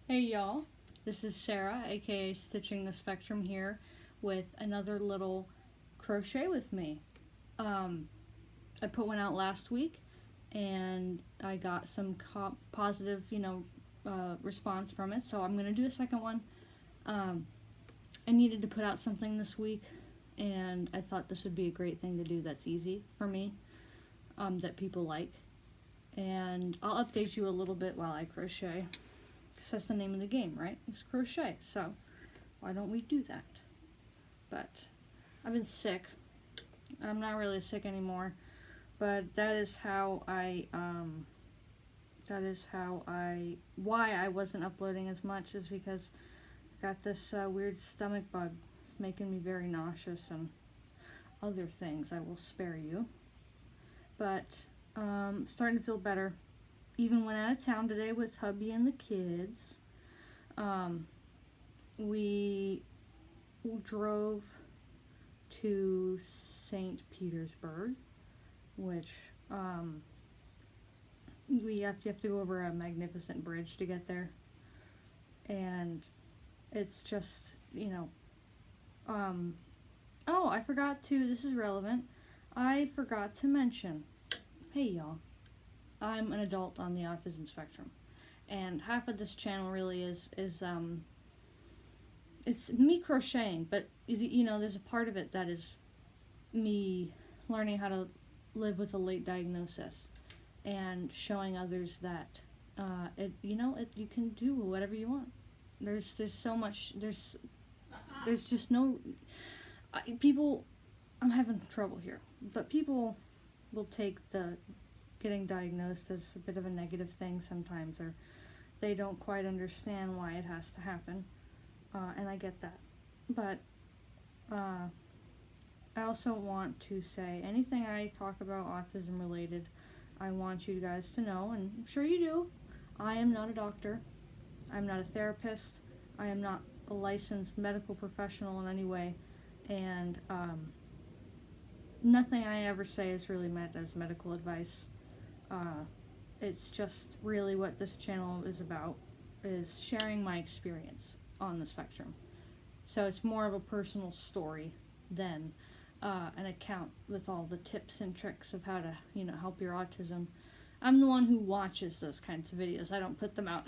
Hey y'all, this is Sarah, aka Stitching the Spectrum here with another little crochet with me. I put one out last week and I got some positive, response from it, so I'm going to do a second one. I needed to put out something this week and I thought this would be a great thing to do that's easy for me, that people like. And I'll update you a little bit while I crochet. Because that's the name of the game, right? It's crochet. So why don't we do that? But I've been sick. I'm not really sick anymore. But why I wasn't uploading as much is because I got this weird stomach bug. It's making me very nauseous and other things I will spare you. But starting to feel better. Even went out of town today with hubby and the kids. We drove to St. Petersburg, which you have to go over a magnificent bridge to get there. And it's just, oh, I forgot to, this is relevant, I forgot to mention, hey y'all, I'm an adult on the autism spectrum, and half of this channel really is it's me crocheting, but there's a part of it that is me learning how to live with a late diagnosis and showing others that you can do whatever you want. There's so much, there's just no people. I'm having trouble here, but people will take the getting diagnosed as a bit of a negative thing sometimes, or they don't quite understand why it has to happen, and I get that. But I also want to say, anything I talk about autism related, I want you guys to know, and I'm sure you do, I am not a doctor, I'm not a therapist, I am not a licensed medical professional in any way, and nothing I ever say is really meant as medical advice. It's just really what this channel is about, is sharing my experience on the spectrum. So it's more of a personal story than an account with all the tips and tricks of how to, help your autism. I'm the one who watches those kinds of videos. I don't put them out.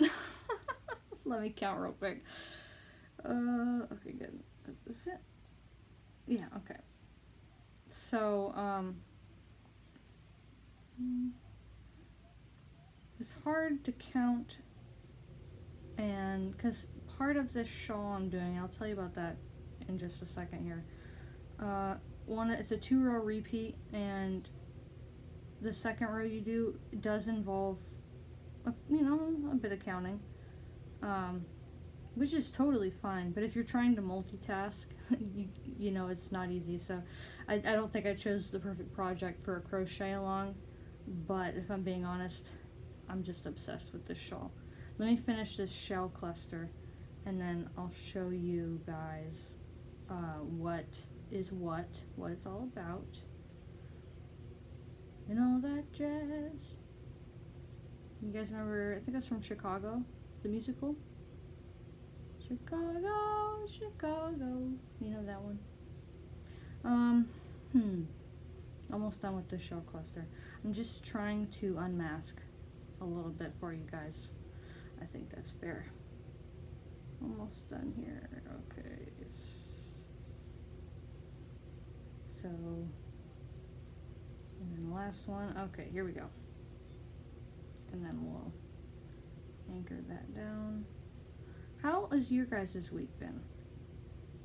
Let me count real quick. Okay, good. Is it? Yeah, okay. So, it's hard to count, and because part of this shawl I'm doing, I'll tell you about that in just a second here. It's a 2-row repeat, and the second row you do does involve a bit of counting, which is totally fine. But if you're trying to multitask, it's not easy. So I don't think I chose the perfect project for a crochet along, but if I'm being honest, I'm just obsessed with this shawl. Let me finish this shell cluster, and then I'll show you guys what it's all about, and all that jazz. You guys remember, I think that's from Chicago, the musical? Chicago, Chicago. You know that one? Almost done with the shell cluster. I'm just trying to unmask a little bit for you guys. I think that's fair. Almost done here. Okay. So, and then the last one. Okay, here we go. And then we'll anchor that down. How has your guys' week been?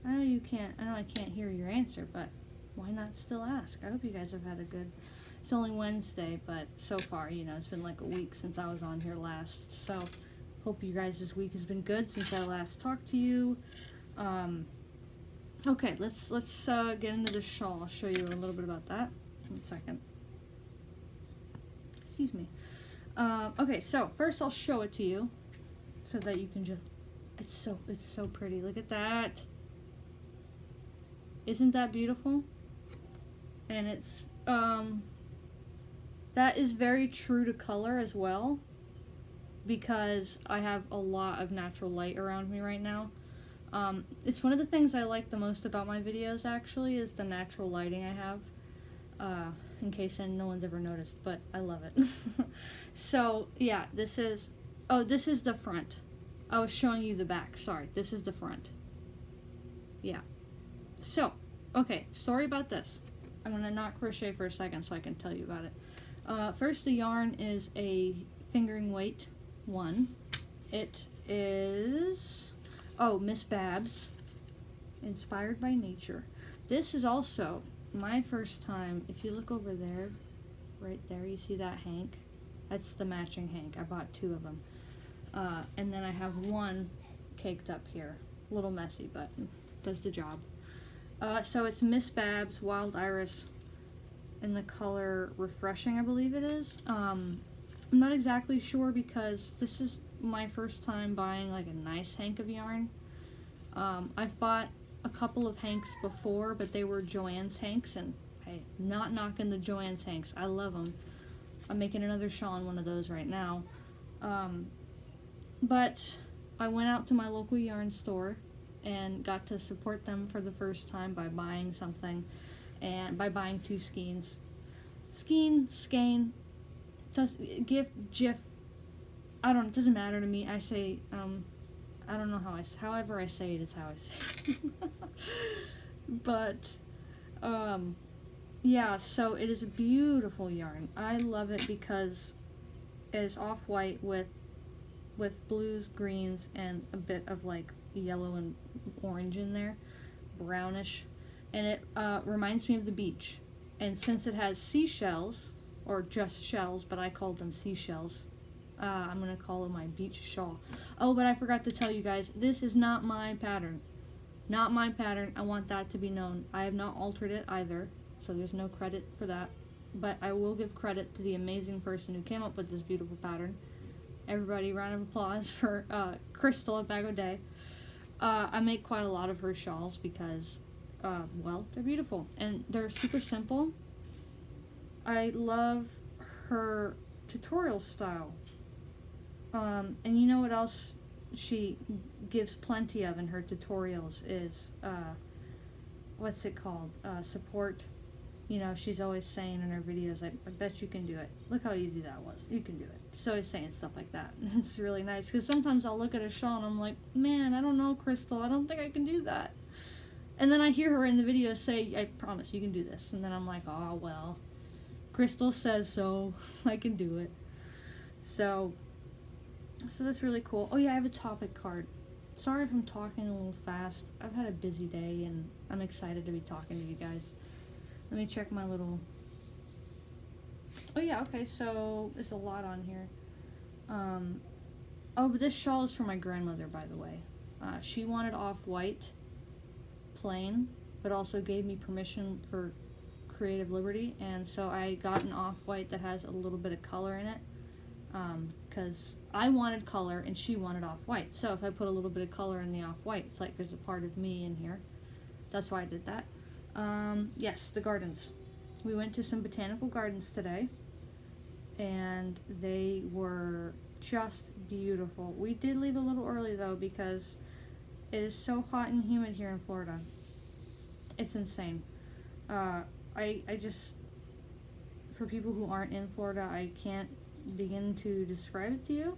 I know I can't hear your answer, but why not still ask? I hope you guys have had a good, it's only Wednesday, but so far, it's been like a week since I was on here last, so hope you guys' week has been good since I last talked to you. Okay, let's get into the shawl. I'll show you a little bit about that in a second. Excuse me. Okay, so first I'll show it to you so that you can just, it's so pretty. Look at that. Isn't that beautiful? And it's that is very true to color as well. because I have a lot of natural light around me right now. It's one of the things I like the most about my videos, actually, is the natural lighting I have. In case no one's ever noticed, but I love it. So, yeah, this is the front. I was showing you the back, sorry. This is the front. Yeah. So, okay, story about this. I'm going to not crochet for a second so I can tell you about it. First, the yarn is a fingering weight one. It is, Miss Babs, Inspired by Nature. This is also my first time. If you look over there, right there, you see that hank? That's the matching hank. I bought 2 of them. And then I have one caked up here. A little messy, but does the job. So it's Miss Babs Wild Iris in the color Refreshing, I believe it is. I'm not exactly sure because this is my first time buying like a nice hank of yarn. I've bought a couple of hanks before, but they were Joann's hanks, and hey, not knocking the Joann's hanks. I love them. I'm making another shawl in one of those right now. But I went out to my local yarn store and got to support them for the first time by buying something, and by buying 2 skeins. Skein, GIF, I don't, it doesn't matter to me. I say, I don't know however I say it is how I say it. But, yeah, so it is a beautiful yarn. I love it because it is off-white with blues, greens, and a bit of like yellow and orange in there, brownish, and it reminds me of the beach. And since it has seashells, or just shells, but I called them seashells, I'm gonna call it my beach shawl. Oh, but I forgot to tell you guys, this is not my pattern. Not my pattern. I want that to be known. I have not altered it either, so there's no credit for that. But I will give credit to the amazing person who came up with this beautiful pattern. Everybody, round of applause for Crystal at Bag O' Day. I make quite a lot of her shawls because, well, they're beautiful. And they're super simple. I love her tutorial style. And you know what else she gives plenty of in her tutorials is, what's it called? Support. You know, she's always saying in her videos, I bet you can do it. Look how easy that was. You can do it. She's always saying stuff like that. It's really nice, because sometimes I'll look at a shawl and I'm like, man, I don't know, Crystal, I don't think I can do that. And then I hear her in the video say, I promise you can do this. And then I'm like, oh, well, Crystal says so. I can do it. So that's really cool. Oh yeah, I have a topic card. Sorry if I'm talking a little fast. I've had a busy day and I'm excited to be talking to you guys. Let me check my little... Oh yeah, okay, so there's a lot on here. Oh, but this shawl is for my grandmother, by the way. She wanted off-white, plain, but also gave me permission for creative liberty, and so I got an off-white that has a little bit of color in it. Because I wanted color and she wanted off-white. So if I put a little bit of color in the off-white, it's like there's a part of me in here. That's why I did that. Yes, the gardens. We went to some botanical gardens today, and they were just beautiful. We did leave a little early though because it is so hot and humid here in Florida. It's insane. I just, for people who aren't in Florida, I can't begin to describe it to you.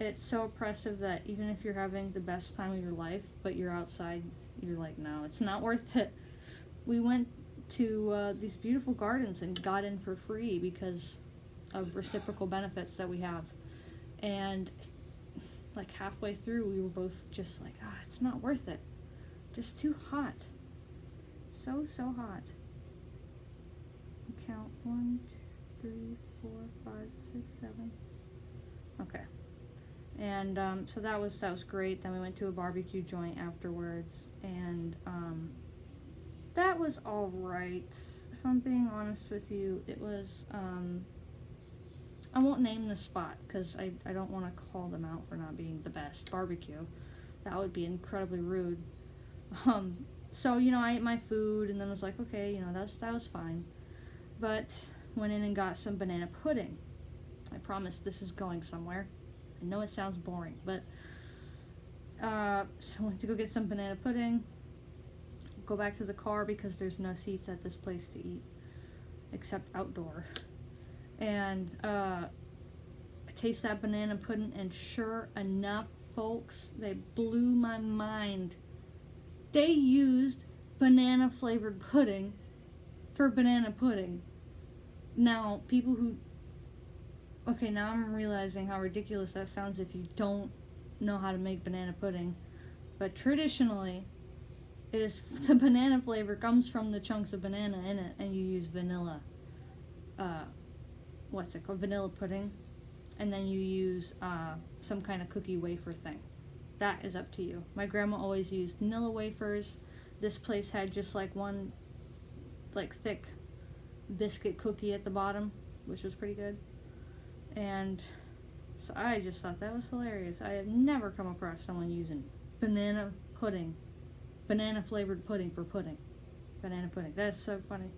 It's so oppressive that even if you're having the best time of your life, but you're outside, you're like, no, it's not worth it. We went to these beautiful gardens and got in for free because of reciprocal benefits that we have. And like halfway through, we were both just like, it's not worth it. Just too hot. So hot. Count 1, 2, 3, 4, 5, 6, 7. Okay. And so that was great. Then we went to a barbecue joint afterwards, and that was all right. If I'm being honest with you, it was. I won't name the spot because I don't want to call them out for not being the best barbecue. That would be incredibly rude. So I ate my food and then was like, okay, that was fine. But went in and got some banana pudding. I promise this is going somewhere. I know it sounds boring, but so I went to go get some banana pudding. Go back to the car because there's no seats at this place to eat, except outdoor. And I taste that banana pudding, and sure enough, folks, they blew my mind. They used banana flavored pudding for banana pudding. Now, people who... Okay, now I'm realizing how ridiculous that sounds if you don't know how to make banana pudding. But traditionally, the banana flavor comes from the chunks of banana in it, and you use vanilla. What's it called? Vanilla pudding. And then you use some kind of cookie wafer thing. That is up to you. My grandma always used vanilla wafers. This place had just like one thick biscuit cookie at the bottom, which was pretty good. And so I just thought that was hilarious. I have never come across someone using banana pudding, banana flavored pudding for pudding. Banana pudding. That's so funny.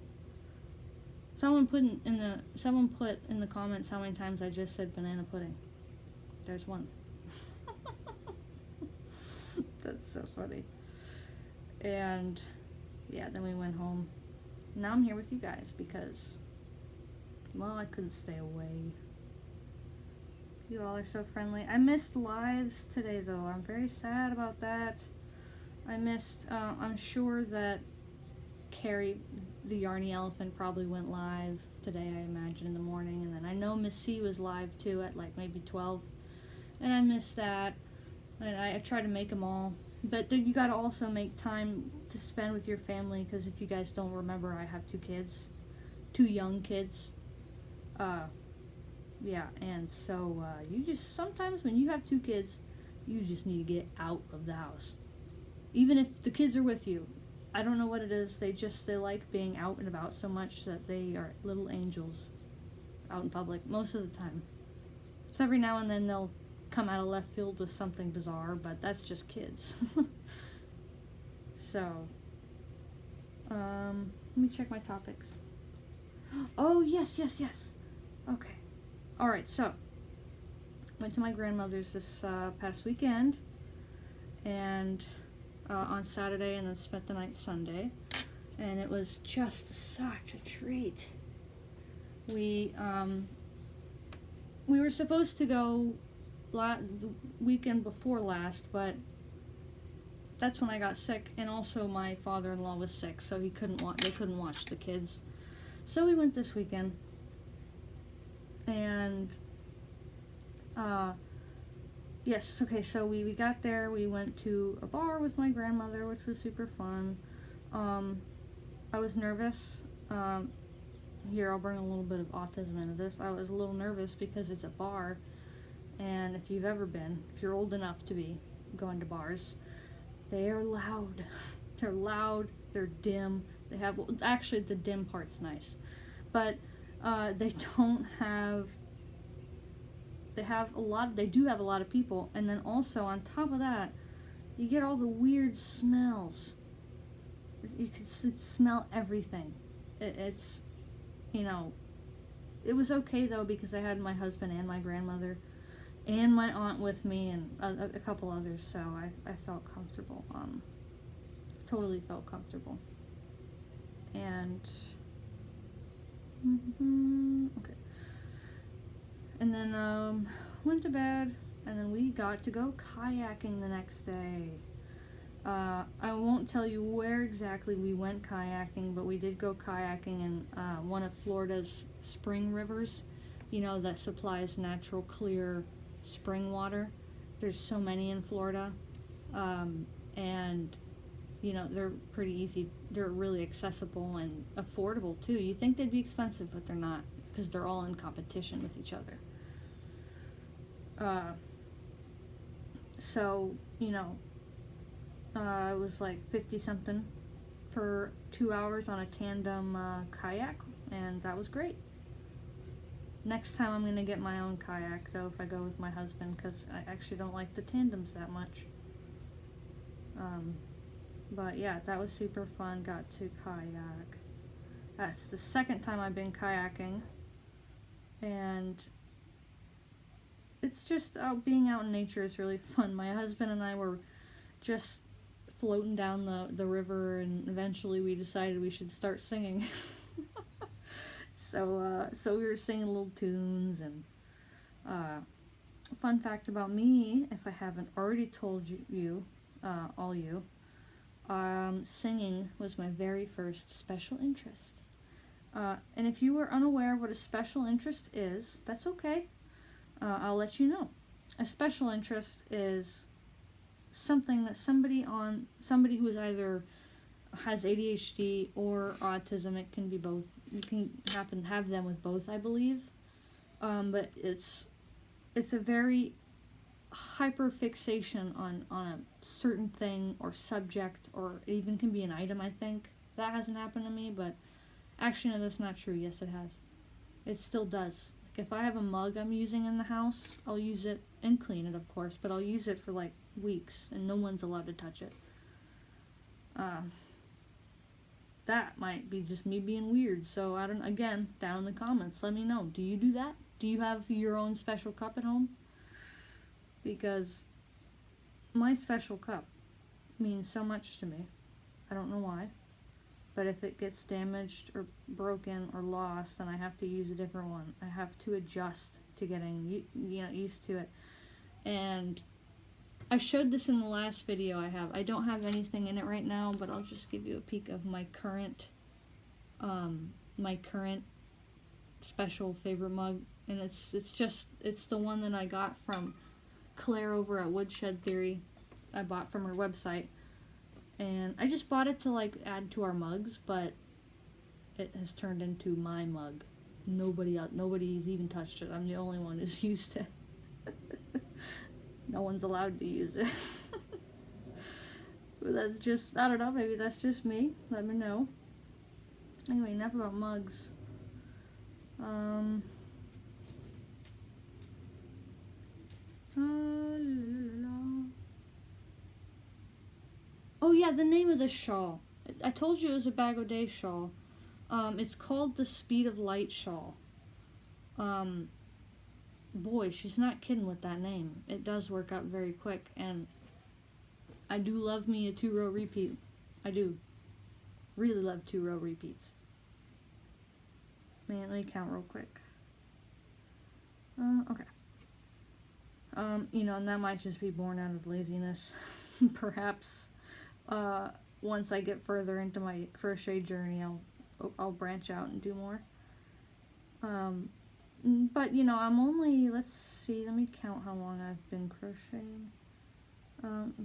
Someone put in the comments how many times I just said banana pudding. There's one. That's so funny. And yeah, then we went home. Now I'm here with you guys because, well, I couldn't stay away. You all are so friendly. I missed lives today, though. I'm very sad about that. I missed, I'm sure that Carrie, the Yarny Elephant, probably went live today, I imagine, in the morning. And then I know Miss C was live, too, at like maybe 12. And I missed that. And I try to make them all. But then you gotta also make time to spend with your family, because if you guys don't remember, I have 2 kids. 2 young kids. Yeah, and so you just, sometimes when you have 2 kids, you just need to get out of the house. Even if the kids are with you. I don't know what it is, they like being out and about so much that they are little angels out in public most of the time. So every now and then they'll come out of left field with something bizarre, but that's just kids. So, let me check my topics. Oh, yes. Okay. Alright, so, went to my grandmother's this past weekend, and on Saturday, and then spent the night Sunday, and it was just such a treat. We were supposed to go the weekend before last, but that's when I got sick, and also my father-in-law was sick, so they couldn't watch the kids. So we went this weekend, and yes, okay, so we got there, we went to a bar with my grandmother, which was super fun. I was nervous. Here, I'll bring a little bit of autism into this. I was a little nervous because it's a bar, and if you've ever been, if you're old enough to be going to bars, they are loud. They're loud, they're dim. They have, well, actually the dim part's nice, but they don't have, they do have a lot of people, and then also on top of that, you get all the weird smells. You can smell everything. It's, you know, it was okay though because I had my husband and my grandmother and my aunt with me and a couple others, so I felt comfortable. Totally felt comfortable. And okay. And then went to bed, and then we got to go kayaking the next day. I won't tell you where exactly we went kayaking, but we did go kayaking in one of Florida's spring rivers, you know, that supplies natural, clear spring water. There's so many in Florida, and, you know, they're pretty easy. They're really accessible and affordable, too. You think they'd be expensive, but they're not, because they're all in competition with each other. So, you know, it was like 50 something for 2 hours on a tandem kayak, and that was great. Next time I'm going to get my own kayak, though, if I go with my husband, because I actually don't like the tandems that much. But yeah, that was super fun, got to kayak. That's the second time I've been kayaking, and it's just being out in nature is really fun. My husband and I were just floating down the river, and eventually we decided we should start singing. So we were singing little tunes, and fun fact about me, if I haven't already told you, all you, singing was my very first special interest. And if you were unaware of what a special interest is, that's okay. I'll let you know. A special interest is something that somebody who is either has ADHD or autism, it can be both. You can happen to have them with both, I believe. But it's a very hyper fixation on a certain thing or subject, or it even can be an item, I think. That hasn't happened to me, but actually, no, that's not true. Yes, it has. It still does. Like, if I have a mug I'm using in the house, I'll use it and clean it, of course, but I'll use it for like weeks, and no one's allowed to touch it. That might be just me being weird, so I don't, again, down in the comments, let me know. Do you do that? Do you have your own special cup at home? Because my special cup means so much to me. I don't know why. But if it gets damaged or broken or lost, then I have to use a different one. I have to adjust to getting used to it. And I showed this in the last video I have. I don't have anything in it right now, but I'll just give you a peek of my current special favorite mug. And it's the one that I got from Claire over at Woodshed Theory. I bought from her website. And I just bought it to like add to our mugs, but it has turned into my mug. Nobody's even touched it. I'm the only one who's used it. No one's allowed to use it. But that's just, I don't know, maybe that's just me. Let me know. Anyway, enough about mugs. Oh yeah, the name of this shawl. I told you it was a Bag O' Day shawl. It's called the Speed of Light shawl. Boy, she's not kidding with that name. It does work out very quick, and I do love me a 2-row repeat. I do. Really love 2-row repeats. Man, let me count real quick. Okay. And that might just be born out of laziness. Perhaps. Once I get further into my crochet journey, I'll branch out and do more. But I'm only, let's see, let me count how long I've been crocheting.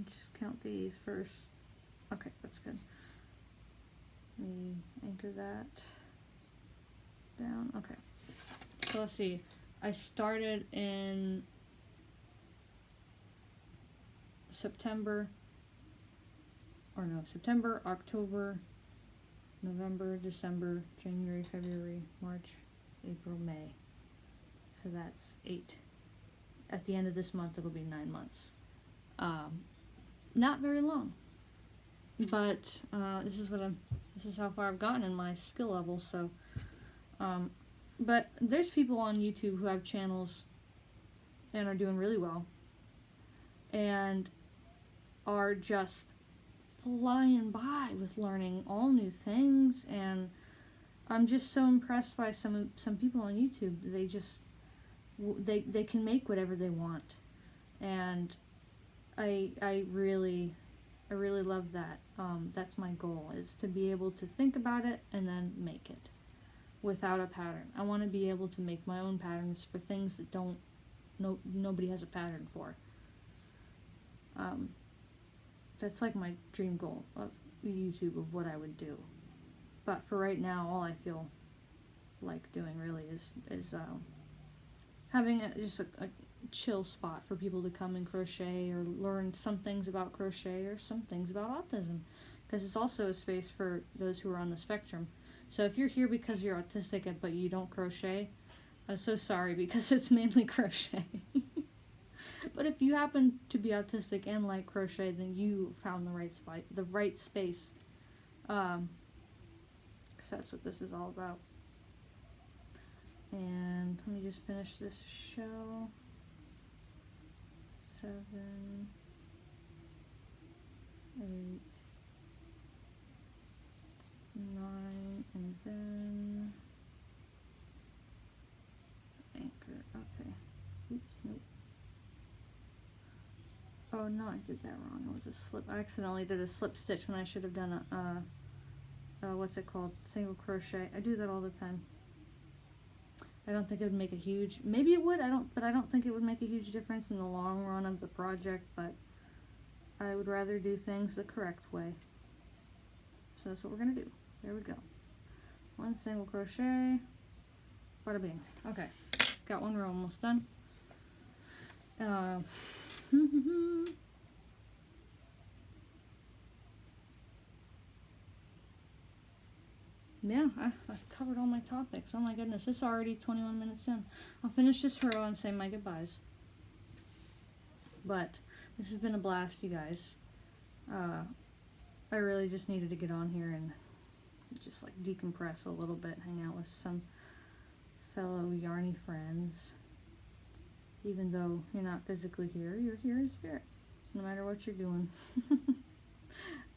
Just count these first. Okay, that's good. Let me anchor that down. Okay. So let's see. I started in September, October, November, December, January, February, March, April, May. So that's 8. At the end of this month, it'll be 9 months. Not very long, but this is how far I've gotten in my skill level. So, but there's people on YouTube who have channels and are doing really well, and are just flying by with learning all new things. And I'm just so impressed by some people on YouTube. They just they can make whatever they want, and I really love that. That's my goal, is to be able to think about it and then make it without a pattern. I want to be able to make my own patterns for things that nobody has a pattern for. That's like my dream goal of YouTube, of what I would do. But for right now, all I feel like doing really is having just a chill spot for people to come and crochet, or learn some things about crochet or some things about autism, because it's also a space for those who are on the spectrum. So if you're here because you're autistic but you don't crochet, I'm so sorry, because it's mainly crochet. But if you happen to be autistic and like crochet, then you found the right spot, the right space, because that's what this is all about. And let me just finish this shell. 7, 8, 9, and then anchor. Okay. Oops, nope. Oh no, I did that wrong. It was a slip. I accidentally did a slip stitch when I should have done a what's it called? Single crochet. I do that all the time. I don't think it would make a huge, maybe it would, but I don't think it would make a huge difference in the long run of the project, but I would rather do things the correct way. So that's what we're gonna do. There we go. 1 single crochet, bada bing. Okay, got 1 row almost done. Yeah, I've covered all my topics. Oh my goodness, it's already 21 minutes in. I'll finish this row and say my goodbyes. But this has been a blast, you guys. I really just needed to get on here and just like decompress a little bit, hang out with some fellow yarny friends. Even though you're not physically here, you're here in spirit, no matter what you're doing.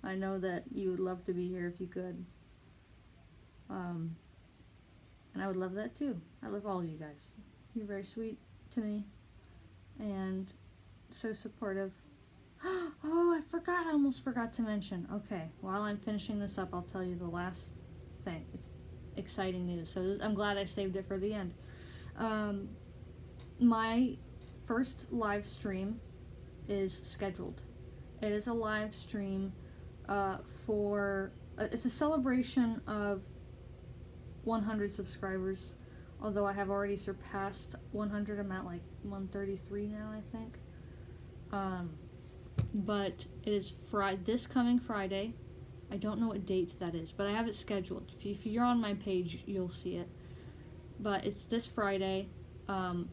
I know that you would love to be here if you could. And I would love that too. I love all of you guys. You're very sweet to me and so supportive. Oh, I forgot. I almost forgot to mention. Okay, while I'm finishing this up, I'll tell you the last thing. It's exciting news. So I'm glad I saved it for the end. My first live stream is scheduled. It is a live stream it's a celebration of 100 subscribers, although I have already surpassed 100. I'm at like 133 now, I think. But it is this coming Friday. I don't know what date that is, but I have it scheduled. If you're on my page, you'll see it. But it's this Friday, 5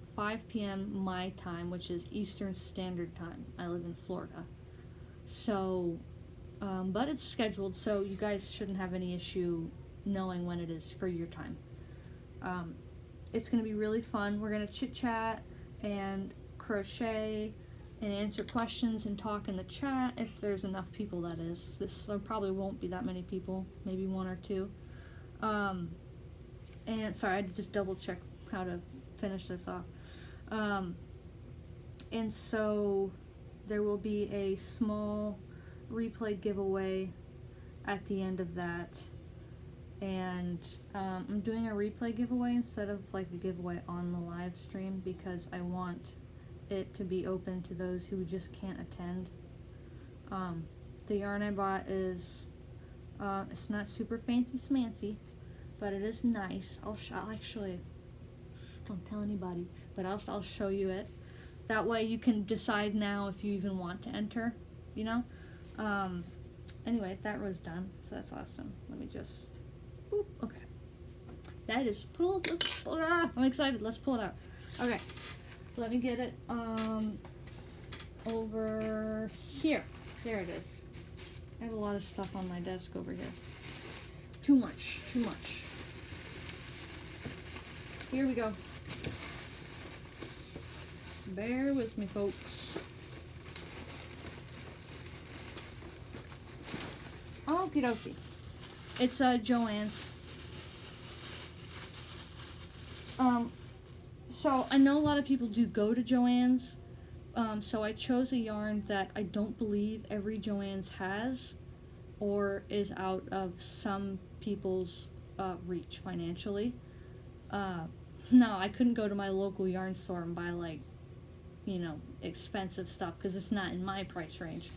p.m. my time, which is Eastern Standard Time. I live in Florida. So, but it's scheduled, so you guys shouldn't have any issue knowing when it is for your time. It's going to be really fun. We're going to chit-chat and crochet and answer questions and talk in the chat, if there's enough people, that is. There probably won't be that many people, maybe 1 or 2. And sorry, I had to just double check how to finish this off. And so there will be a small replay giveaway at the end of that. And I'm doing a replay giveaway instead of like a giveaway on the live stream because I want it to be open to those who just can't attend. The yarn I bought is it's not super fancy smancy, but it is nice. I'll actually, don't tell anybody, but I'll show you it. That way you can decide now if you even want to enter, you know. Anyway, that row's done, so that's awesome. Let me just, boop, okay. That is, I'm excited, let's pull it out. Okay, let me get it over here. There it is. I have a lot of stuff on my desk over here. Too much. Here we go. Bear with me, folks. Okie dokie. It's Joann's. So I know a lot of people do go to Joann's. So I chose a yarn that I don't believe every Joann's has or is out of some people's reach financially. No, I couldn't go to my local yarn store and buy, like, you know, expensive stuff because it's not in my price range.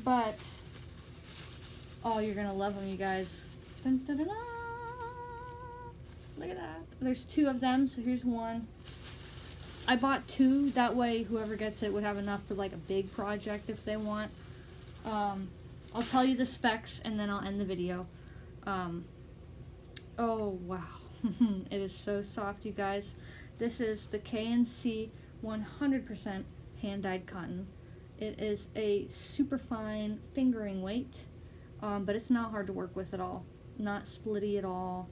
But, oh, you're going to love them, you guys. Dun, dun, dun, dun. Look at that. There's 2 of them, so here's one. I bought 2, that way whoever gets it would have enough for like a big project if they want. I'll tell you the specs and then I'll end the video. Oh wow, it is so soft, you guys. This is the K&C 100% hand-dyed cotton. It is a super fine fingering weight, but it's not hard to work with at all. Not splitty at all.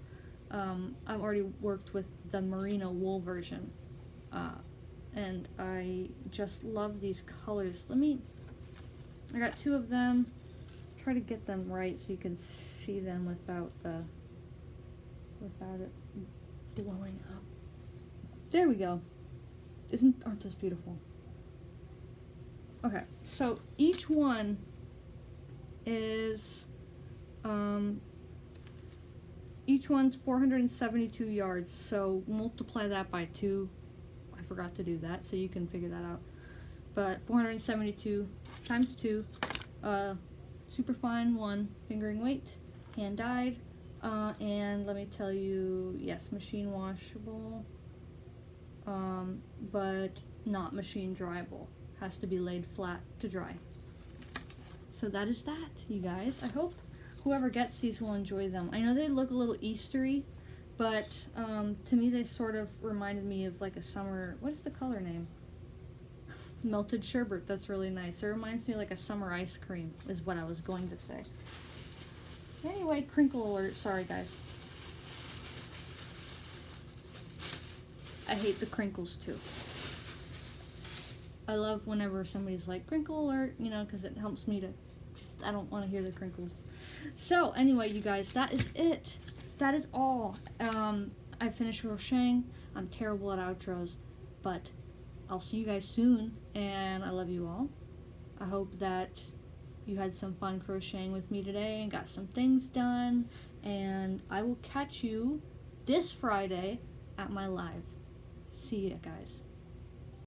I've already worked with the merino wool version. and I just love these colors. I got 2 of them. Try to get them right so you can see them without it blowing up. There we go. Aren't those beautiful? Okay, so each one is each one's 472 yards, so multiply that by 2. I forgot to do that, so you can figure that out. But 472 times 2, super fine 1 fingering weight, hand dyed, and let me tell you, yes, machine washable, but not machine dryable. Has to be laid flat to dry. So that is that, you guys. I hope whoever gets these will enjoy them. I know they look a little Eastery, but to me they sort of reminded me of like a summer, what is the color name? Melted sherbet. That's really nice. It reminds me of like a summer ice cream is what I was going to say. Anyway, crinkle alert. Sorry, guys. I hate the crinkles too. I love whenever somebody's like, crinkle alert, you know, because it helps me to I don't want to hear the crinkles. So, anyway, you guys, that is it. That is all. I finished crocheting. I'm terrible at outros, but I'll see you guys soon, and I love you all. I hope that you had some fun crocheting with me today and got some things done, and I will catch you this Friday at my live. See ya, guys.